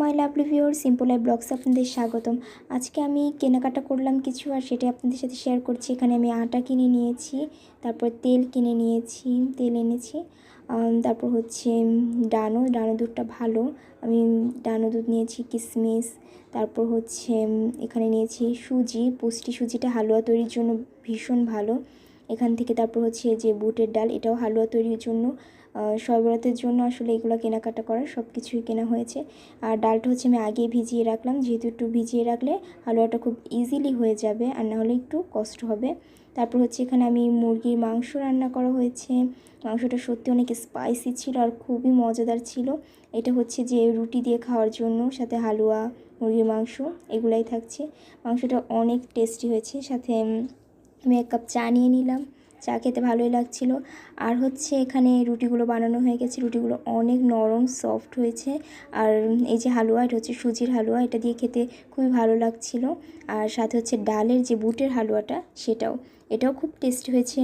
মাই lovely viewer, simple life ব্লগসে আপনাদের স্বাগতম। আজকে আমি কেনাকাটা করলাম কিছু, আর সেটা আপনাদের সাথে শেয়ার করছি। এখানে আমি আটা কিনে নিয়েছি, তারপর তেল কিনে নিয়েছি, তেল এনেছি, তারপর হচ্ছে ডানো দুধটা ভালো, আমি ডানো দুধ নিয়েছি, কিশমিশ, তারপর হচ্ছে এখানে নিয়েছি সুজি, পুষ্টি সুজিটা হালুয়া তৈরির জন্য ভীষণ ভালো। এখান থেকে তারপর হচ্ছে যে বুটের ডাল, এটাও হালুয়া তৈরির জন্য, শরবতের জন্য আসলে এগুলো কেনাকাটা করা, সব কিছুই কেনা হয়েছে। আর ডালটা হচ্ছে আমি আগেই ভিজিয়ে রাখলাম, যেহেতু একটু ভিজিয়ে রাখলে হালুয়াটা খুব ইজিলি হয়ে যাবে, আর না হলে একটু কষ্ট হবে। তারপর হচ্ছে এখানে আমি মুরগির মাংস রান্না করা হয়েছে। মাংসটা সত্যি অনেক স্পাইসি ছিল আর খুবই মজাদার ছিল। এটা হচ্ছে যে রুটি দিয়ে খাওয়ার জন্য, সাথে হালুয়া, মুরগির মাংস এগুলাই থাকছে। মাংসটা অনেক টেস্টি হয়েছে। সাথে আমি 1 কাপ চা নিয়ে নিলাম, চা খেতে ভালোই লাগছিল। আর হচ্ছে এখানে রুটিগুলো বানানো হয়ে গেছে, রুটিগুলো অনেক নরম সফট হয়েছে। আর এই যে হালুয়া, এটা হচ্ছে সুজির হালুয়া, এটা দিয়ে খেতে খুবই ভালো লাগছিল। আর সাথে হচ্ছে ডালের যে বুটের হালুয়াটা, এটাও খুব টেস্টি হয়েছে।